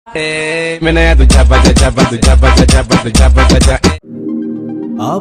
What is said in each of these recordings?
आप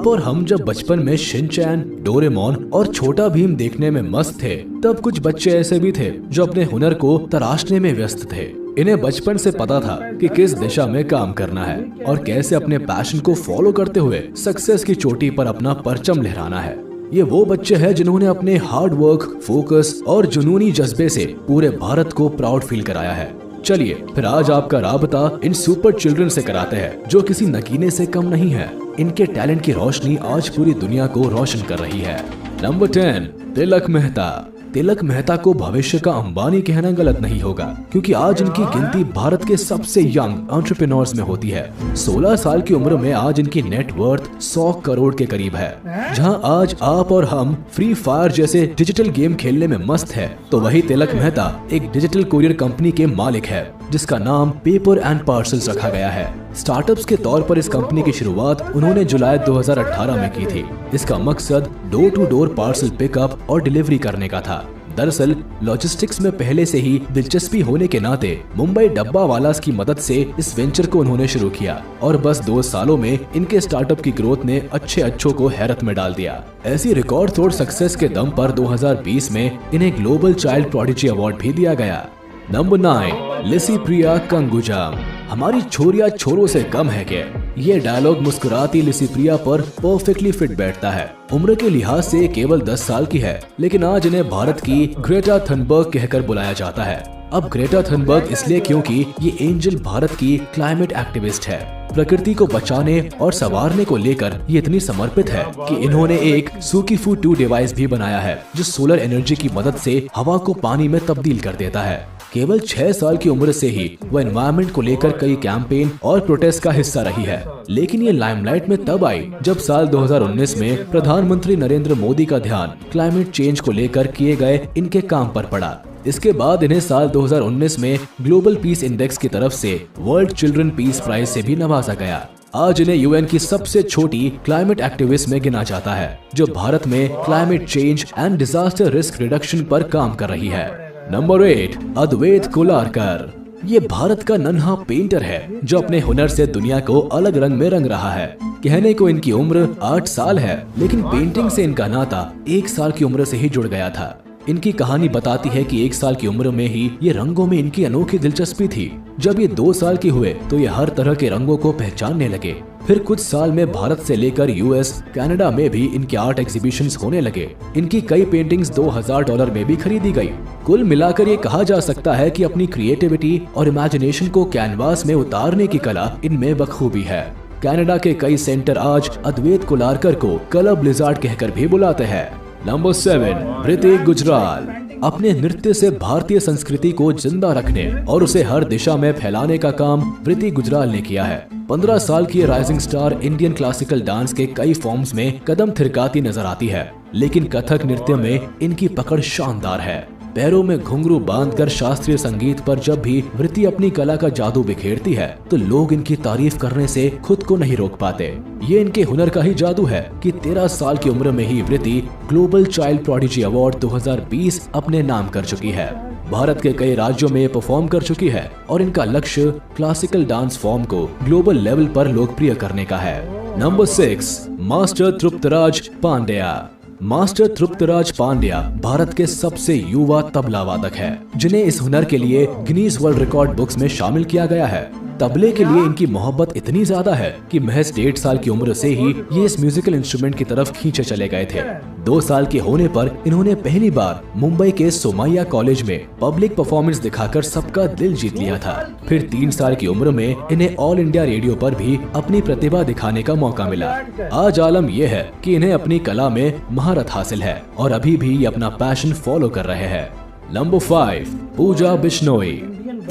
और हम जब बचपन में शिनचैन, डोरेमोन और छोटा भीम देखने में मस्त थे, तब कुछ बच्चे ऐसे भी थे जो अपने हुनर को तराशने में व्यस्त थे। इन्हें बचपन से पता था कि किस दिशा में काम करना है और कैसे अपने पैशन को फॉलो करते हुए सक्सेस की चोटी पर अपना परचम लहराना है। ये वो बच्चे हैं जिन्होंने अपने हार्ड वर्क, फोकस और जुनूनी जज्बे से पूरे भारत को प्राउड फील कराया है। चलिए फिर आज आपका राबता इन सुपर चिल्ड्रन से कराते हैं जो किसी नगीने से कम नहीं है। इनके टैलेंट की रोशनी आज पूरी दुनिया को रोशन कर रही है। नंबर 10, तिलक मेहता। तिलक मेहता को भविष्य का अंबानी कहना गलत नहीं होगा, क्योंकि आज इनकी गिनती भारत के सबसे यंग एंटरप्रेन्योर्स में होती है। 16 साल की उम्र में आज इनकी नेट वर्थ 100 करोड़ के करीब है। जहां आज आप और हम फ्री फायर जैसे डिजिटल गेम खेलने में मस्त है, तो वही तिलक मेहता एक डिजिटल कोरियर कंपनी के मालिक है जिसका नाम पेपर एंड पार्सल्स रखा गया है। स्टार्टअप्स के तौर पर इस कंपनी की शुरुआत उन्होंने जुलाई 2018 में की थी। इसका मकसद door to door parcel pickup और डिलीवरी करने का था। दरअसल लॉजिस्टिक्स में पहले से ही दिलचस्पी होने के नाते मुंबई डब्बा वालास की मदद से इस वेंचर को उन्होंने शुरू किया और बस 2 सालों में इनके स्टार्टअप की ग्रोथ ने अच्छों को हैरत में डाल दिया। ऐसी रिकॉर्ड तोड़ सक्सेस के दम पर 2020 में इन्हें ग्लोबल चाइल्ड प्रोडिजी अवार्ड भी दिया गया। नंबर 9, लिसिप्रिया कंगुजाम। हमारी छोरिया छोरों से कम है क्या? ये डायलॉग मुस्कुराती लिसिप्रिया पर परफेक्टली फिट बैठता है। उम्र के लिहाज से केवल 10 साल की है, लेकिन आज इन्हें भारत की ग्रेटा थनबर्ग कहकर बुलाया जाता है। अब ग्रेटा थनबर्ग इसलिए क्योंकि ये एंजल भारत की क्लाइमेट एक्टिविस्ट है। प्रकृति को बचाने और संवारने को लेकर ये इतनी समर्पित है कि इन्होंने एक सुकीफू 2 डिवाइस भी बनाया है जो सोलर एनर्जी की मदद से हवा को पानी में तब्दील कर देता है। केवल 6 साल की उम्र से ही वह एनवायरनमेंट को लेकर कई कैंपेन और प्रोटेस्ट का हिस्सा रही है, लेकिन ये लाइमलाइट में तब आई जब साल 2019 में प्रधानमंत्री नरेंद्र मोदी का ध्यान क्लाइमेट चेंज को लेकर किए गए इनके काम पर पड़ा। इसके बाद इन्हें साल 2019 में ग्लोबल पीस इंडेक्स की तरफ से वर्ल्ड चिल्ड्रन पीस प्राइज से भी नवाजा गया। आज इन्हें यूएन की सबसे छोटी क्लाइमेट एक्टिविस्ट में गिना जाता है, जो भारत में climate change and disaster risk reduction पर काम कर रही है। नंबर 8, अद्वैत कोलारकर। ये भारत का नन्हा पेंटर है जो अपने हुनर से दुनिया को अलग रंग में रंग रहा है। कहने को इनकी उम्र 8 साल है, लेकिन पेंटिंग से इनका नाता 1 साल की उम्र से ही जुड़ गया था। इनकी कहानी बताती है कि 1 साल की उम्र में ही ये रंगों में इनकी अनोखी दिलचस्पी थी। जब ये 2 साल के हुए तो ये हर तरह के रंगों को पहचानने लगे। फिर कुछ साल में भारत से लेकर यूएस, कनाडा में भी इनके आर्ट एग्जीबिशंस होने लगे। इनकी कई पेंटिंग्स $2000 में भी खरीदी गई। कुल मिलाकर ये कहा जा सकता है कि अपनी क्रिएटिविटी और इमेजिनेशन को कैनवास में उतारने की कला इनमें बखूबी है। कनाडा के कई सेंटर आज अद्वैत कोलारकर को कलर ब्लिजार्ड कहकर भी बुलाते हैं। नंबर 7, ऋतिक गुजराल। अपने नृत्य से भारतीय संस्कृति को जिंदा रखने और उसे हर दिशा में फैलाने का काम ऋतिक गुजराल ने किया है। 15 साल की rising star Indian classical dance के कई फॉर्म्स में कदम थिरकाती नजर आती है, लेकिन कथक नृत्य में इनकी पकड़ शानदार है। पैरों में घुंघरू बांधकर शास्त्रीय संगीत पर जब भी वृत्ति अपनी कला का जादू बिखेरती है तो लोग इनकी तारीफ करने से खुद को नहीं रोक पाते। ये इनके हुनर का ही जादू है कि 13 साल की उम्र में ही वृत्ति ग्लोबल चाइल्ड प्रोडिजी अवार्ड 2020 अपने नाम कर चुकी है। भारत के कई राज्यों में परफॉर्म कर चुकी है और इनका लक्ष्य क्लासिकल डांस फॉर्म को ग्लोबल लेवल पर लोकप्रिय करने का है। Number 6, master Triptraj Pandya. Master Triptraj Pandya Bharat के सबसे युवा तबला वादक है, जिन्हें इस हुनर के लिए गिनीज वर्ल्ड रिकॉर्ड बुक्स में शामिल किया गया है। तबले के लिए इनकी मोहब्बत इतनी ज्यादा है कि महज 1.5 साल की उम्र से ही ये इस म्यूजिकल इंस्ट्रूमेंट की तरफ खींचे चले गए थे। 2 साल के होने पर इन्होंने पहली बार मुंबई के सोमैया कॉलेज में पब्लिक परफॉर्मेंस दिखाकर सबका दिल जीत लिया था। फिर 3 साल की उम्र में इन्हें ऑल इंडिया रेडियो पर भी अपनी प्रतिभा दिखाने का मौका मिला। आज आलम यह है कि इन्हें अपनी कला में महारत हासिल है और अभी भी ये अपना पैशन फॉलो कर रहे हैं। नंबर 5, पूजा बिश्नोई।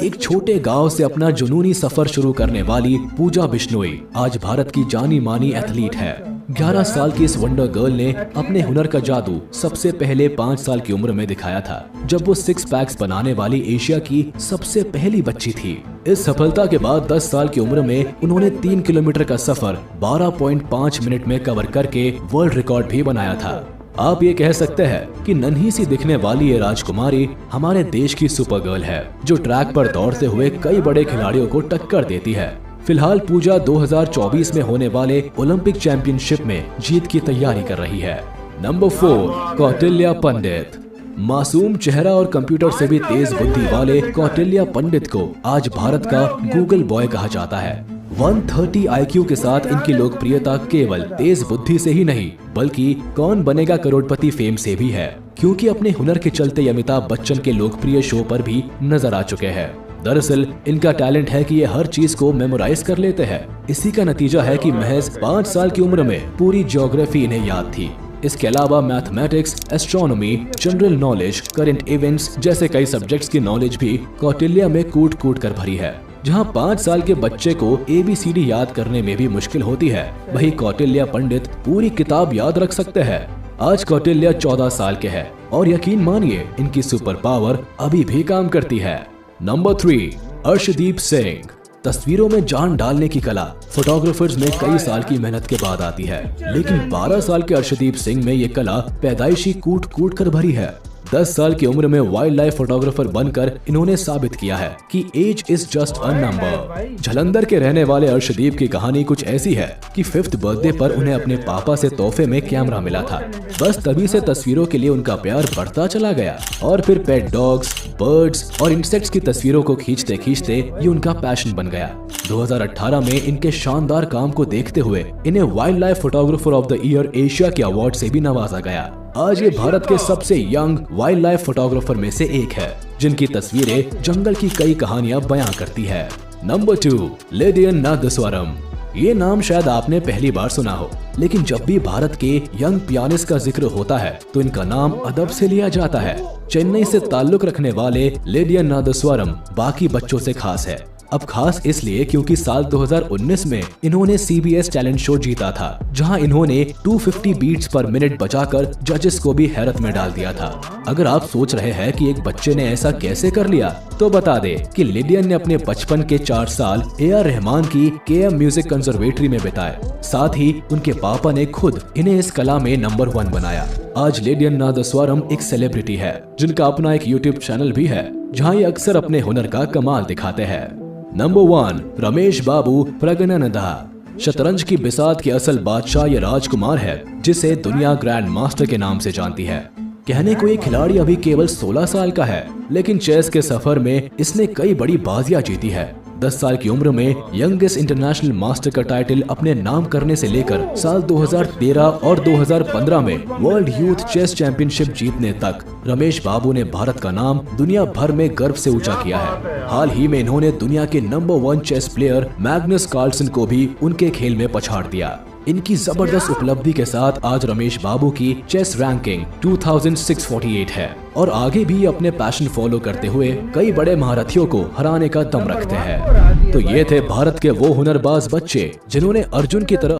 एक छोटे गांव से अपना जुनूनी सफर शुरू करने वाली पूजा बिश्नोई आज भारत की जानी मानी एथलीट है। 11 साल की इस वंडर गर्ल ने अपने हुनर का जादू सबसे पहले 5 साल की उम्र में दिखाया था, जब वो 6 पैक्स बनाने वाली एशिया की सबसे पहली बच्ची थी। इस सफलता के बाद 10 साल की उम्र में उन्होंने 3 किलोमीटर का सफर 12.5 मिनट में कवर करके वर्ल्ड रिकॉर्ड भी बनाया था। आप ये कह सकते हैं कि नन्ही सी दिखने वाली ये राजकुमारी हमारे देश की सुपर गर्ल है, जो ट्रैक पर दौड़ते हुए कई बड़े खिलाड़ियों को टक्कर देती है। फिलहाल पूजा 2024 में होने वाले ओलंपिक चैंपियनशिप में जीत की तैयारी कर रही है। नंबर 4, कौटिल्य पंडित। मासूम चेहरा और कंप्यूटर से भी तेज बुद्धि वाले कौटिल्य पंडित को आज भारत का गूगल बॉय कहा जाता है। 130 IQ के साथ इनकी लोकप्रियता केवल तेज बुद्धि से ही नहीं, बल्कि कौन बनेगा करोड़पति फेम से भी है, क्योंकि अपने हुनर के चलते अमिताभ बच्चन के लोकप्रिय शो पर भी नजर आ चुके हैं। दरअसल इनका टैलेंट है कि ये हर चीज को मेमोराइज कर लेते हैं। इसी का नतीजा है कि महज 5 साल की उम्र में पूरी ज्योग्राफी इन्हें याद थी। इसके अलावा mathematics, astronomy, general knowledge, current events जैसे कई सब्जेक्ट्स की नॉलेज भी कौटिल्य में कूट कूट कर भरी है। जहां 5 साल के बच्चे को ABCD याद करने में भी मुश्किल होती है, वही कौटिल्य पंडित पूरी किताब याद रख सकते हैं। आज कौटिल्य 14 साल के हैं और यकीन मानिए इनकी सुपर पावर अभी भी काम करती है। नंबर 3, अर्शदीप सिंह। तस्वीरों में जान डालने की कला फोटोग्राफर्स में कई साल की मेहनत के बाद आती है, लेकिन 12 साल के अर्शदीप सिंह में ये कला पैदाइशी कूट कूट कर भरी है। 10 साल की उम्र में वाइल्ड लाइफ फोटोग्राफर बनकर इन्होंने साबित किया है कि age is just a number. Jalandhar के रहने वाले अर्शदीप की कहानी कुछ ऐसी है कि 5th बर्थडे पर उन्हें अपने पापा से तोहफे में कैमरा मिला था। बस तभी से तस्वीरों के लिए उनका प्यार बढ़ता चला गया और फिर पेट डॉग्स, बर्ड्स और इंसेक्ट्स की तस्वीरों को खींचते खींचते ये उनका पैशन बन गया। 2018 में इनके शानदार काम को देखते हुए इन्हें wild life photographer of the year Asia के अवार्ड से भी नवाजा गया। आज ये भारत के सबसे यंग वाइल्ड लाइफ फोटोग्राफर में से एक है, जिनकी तस्वीरें जंगल की कई कहानियां बयां करती है। नंबर 2, लेडियन नादस्वरम। ये नाम शायद आपने पहली बार सुना हो, लेकिन जब भी भारत के यंग पियानिस्ट का जिक्र होता है तो इनका नाम अदब से लिया जाता है। चेन्नई से ताल्लुक रखने वाले लेडियन नादस्वरम बाकी बच्चों से खास है। अब खास इसलिए क्योंकि साल 2019 में इन्होंने CBS टैलेंट शो जीता था, जहां इन्होंने 250 बीट्स पर मिनट बजाकर जजेस को भी हैरत में डाल दिया था। अगर आप सोच रहे हैं कि एक बच्चे ने ऐसा कैसे कर लिया, तो बता दे कि लिडियन ने अपने बचपन के 4 साल AR रहमान की KM म्यूजिक कंजर्वेटरी में बिताए। साथ ही उनके पापा ने खुद इन्हें इस कला में नंबर 1 बनाया। आज लेडियन नादस्वरम एक सेलिब्रिटी है, जिनका अपना एक YouTube चैनल भी है, जहाँ ये अक्सर अपने हुनर का कमाल दिखाते हैं। नंबर 1, रमेश बाबू प्रगनानंदा। शतरंज की बिसात के असल बादशाह ये राजकुमार है, जिसे दुनिया ग्रैंड मास्टर के नाम से जानती है। कहने को ये खिलाड़ी अभी केवल 16 साल का है, लेकिन चेस के सफर में इसने कई बड़ी बाजियां जीती है। 10 साल की उम्र में यंगेस्ट इंटरनेशनल मास्टर का टाइटल अपने नाम करने से लेकर साल 2013 और 2015 में वर्ल्ड यूथ चेस चैंपियनशिप जीतने तक रमेश बाबू ने भारत का नाम दुनिया भर में गर्व से ऊंचा किया है। हाल ही में इन्होंने दुनिया के number 1 chess player Magnus Carlsen को भी उनके खेल में पछाड़ दिया। इनकी जबरदस्त उपलब्धि के साथ आज रमेश बाबू की चेस रैंकिंग 2648 है और आगे भी अपने पैशन फॉलो करते हुए कई बड़े महारथियों को हराने का दम रखते हैं। तो ये थे भारत के वो हुनरबाज बच्चे जिन्होंने अर्जुन की तरह